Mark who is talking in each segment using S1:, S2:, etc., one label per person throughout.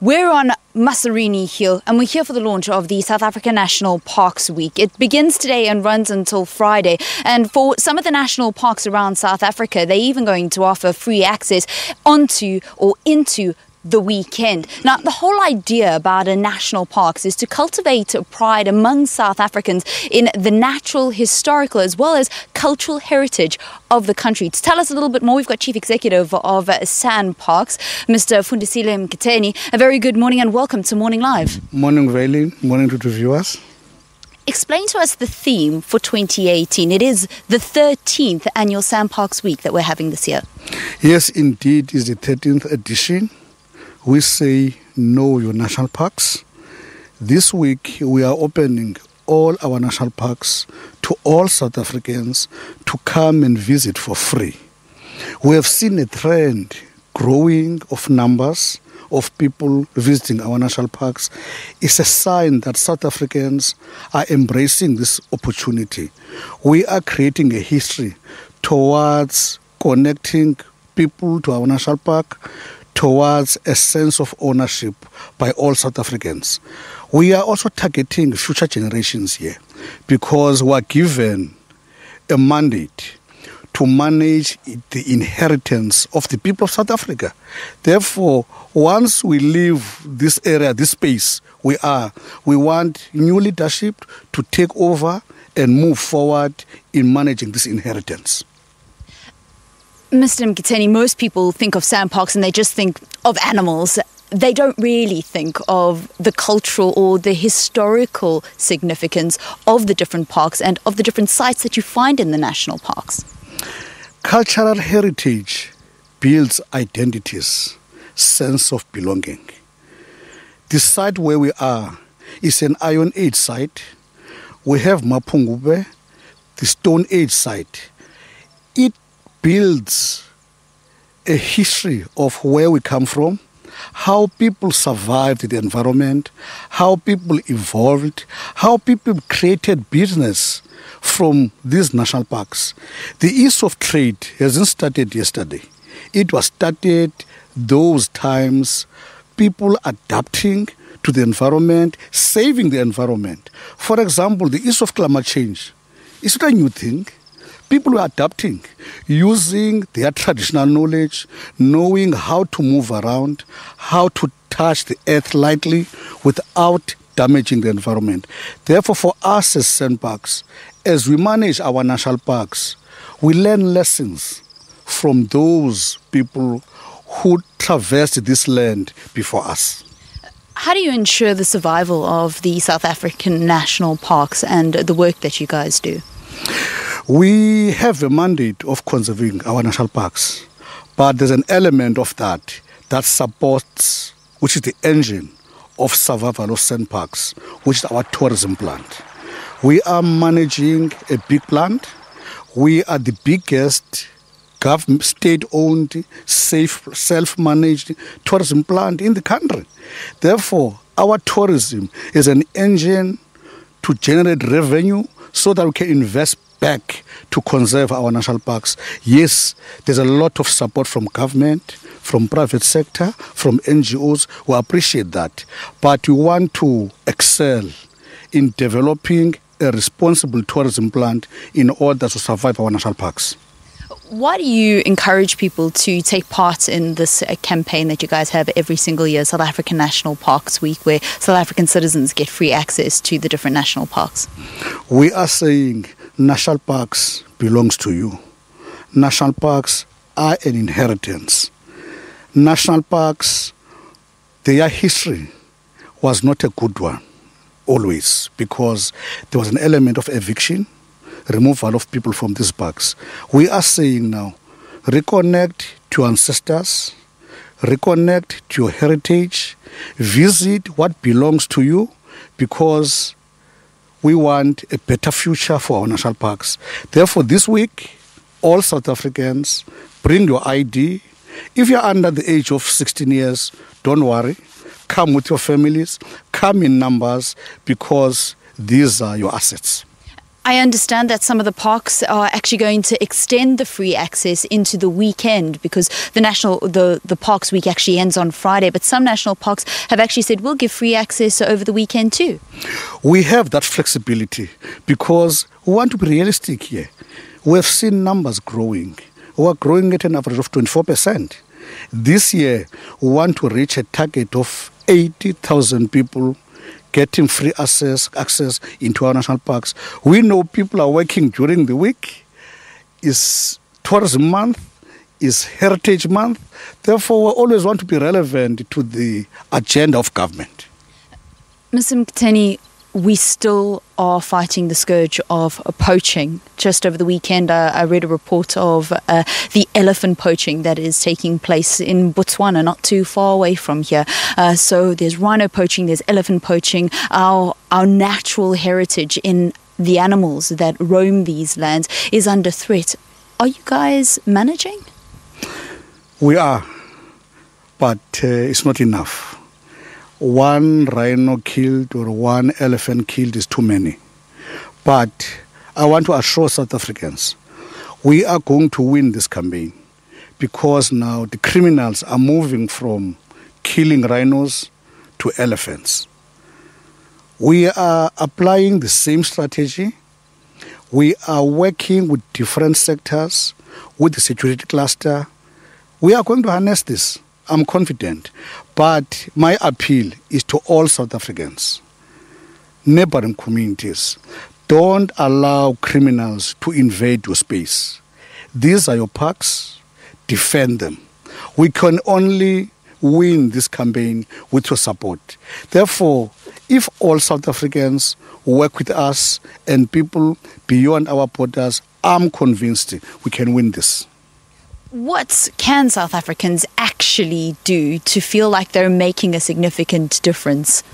S1: We're on Masarini Hill and we're here for the launch of the South African National Parks Week. It begins today and runs until Friday. And for some of the national parks around South Africa, they're even going to offer free access onto or into the weekend. Now, the whole idea about a national parks is to cultivate pride among South Africans in the natural, historical, as well as cultural heritage of the country. To tell us a little bit more, we've got Chief Executive of SAN Parks, Mr. Fundisile Mketeni. A very good morning and welcome to Morning Live.
S2: Morning, Valen. Morning to the viewers.
S1: Explain to us the theme for 2018. It is the 13th annual SAN Parks Week that we're having this year.
S2: Yes, indeed, it's the 13th edition. We say know your national parks. This week we are opening all our national parks to all South Africans to come and visit for free. We have seen a trend growing of numbers of people visiting our national parks. It's a sign that South Africans are embracing this opportunity. We are creating a history towards connecting people to our national park, towards a sense of ownership by all South Africans. We are also targeting future generations here because we are given a mandate to manage the inheritance of the people of South Africa. Therefore, once we leave this area, this space we want new leadership to take over and move forward in managing this inheritance.
S1: Mr. Mketeni, most people think of SAN Parks and they just think of animals. They don't really think of the cultural or the historical significance of the different parks and of the different sites that you find in the national parks.
S2: Cultural heritage builds identities, sense of belonging. The site where we are is an Iron Age site. We have Mapungube, the Stone Age site. It builds a history of where we come from, how people survived the environment, how people evolved, how people created business from these national parks. The ease of trade hasn't started yesterday. It was started those times, people adapting to the environment, saving the environment. For example, the ease of climate change is not a new thing. People were adapting, using their traditional knowledge, knowing how to move around, how to touch the earth lightly without damaging the environment. Therefore, for us as SAN Parks, as we manage our national parks, we learn lessons from those people who traversed this land before us.
S1: How do you ensure the survival of the South African national parks and the work that you guys do?
S2: We have a mandate of conserving our national parks, but there's an element of that supports, which is the engine of survival of SAN Parks, which is our tourism plant. We are managing a big plant. We are the biggest government, state-owned, safe, self-managed tourism plant in the country. Therefore, our tourism is an engine to generate revenue so that we can invest back to conserve our national parks. Yes, there's a lot of support from government, from private sector, from NGOs. We appreciate that. But we want to excel in developing a responsible tourism plant in order to survive our national parks.
S1: Why do you encourage people to take part in this campaign that you guys have every single year, South African National Parks Week, where South African citizens get free access to the different national parks?
S2: We are saying national parks belongs to you. National parks are an inheritance. National parks, their history was not a good one, always, because there was an element of eviction, removal of people from these parks. We are saying now, reconnect to ancestors, reconnect to your heritage, visit what belongs to you, because we want a better future for our national parks. Therefore, this week, all South Africans, bring your ID. If you're under the age of 16 years, don't worry. Come with your families, come in numbers, because these are your assets.
S1: I understand that some of the parks are actually going to extend the free access into the weekend because the Parks Week actually ends on Friday. But some national parks have actually said we'll give free access over the weekend too.
S2: We have that flexibility because we want to be realistic here. We have seen numbers growing. We are growing at an average of 24%. This year, we want to reach a target of 80,000 people getting free access into our national parks. We know people are working during the week. It's Tourism Month, it's Heritage Month. Therefore, we always want to be relevant to the agenda of government.
S1: Mr. Mketeni, we still are fighting the scourge of poaching. Just over the weekend, I read a report of the elephant poaching that is taking place in Botswana, not too far away from here. So there's rhino poaching, there's elephant poaching. Our natural heritage in the animals that roam these lands is under threat. Are you guys managing?
S2: We are, but it's not enough. One rhino killed or one elephant killed is too many. But I want to assure South Africans, we are going to win this campaign because now the criminals are moving from killing rhinos to elephants. We are applying the same strategy. We are working with different sectors, with the security cluster. We are going to harness this. I'm confident. But my appeal is to all South Africans, neighboring communities. Don't allow criminals to invade your space. These are your parks. Defend them. We can only win this campaign with your support. Therefore, if all South Africans work with us and people beyond our borders, I'm convinced we can win this.
S1: What can South Africans actually do to feel like they're making a significant difference?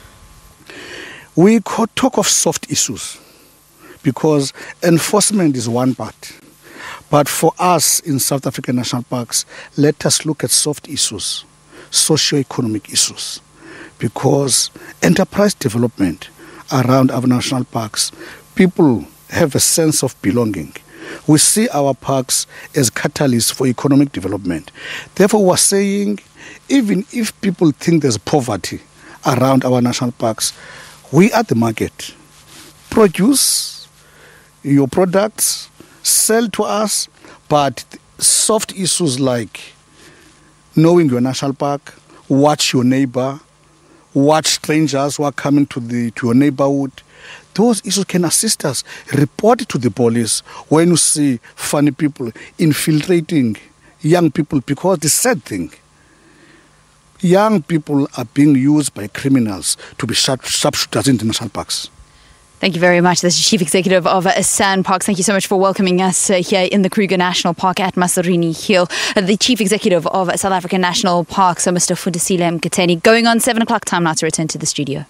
S2: We could talk of soft issues because enforcement is one part. But for us in South African national parks, let us look at soft issues, socio-economic issues, because enterprise development around our national parks, people have a sense of belonging. We see our parks as catalysts for economic development. Therefore, we're saying, even if people think there's poverty around our national parks, we are the market. Produce your products, sell to us, but soft issues like knowing your national park, watch your neighbor, watch strangers who are coming to your neighborhood, those issues can assist us. Report it to the police when you see funny people infiltrating young people, because the sad thing, young people are being used by criminals to be sharpshooters in the national parks.
S1: Thank you very much. This is Chief Executive of SANParks. Thank you so much for welcoming us here in the Kruger National Park at Maserini Hill. The Chief Executive of South African National Parks, Mr. Fundisile Mketeni. Going on 7 o'clock time now to return to the studio.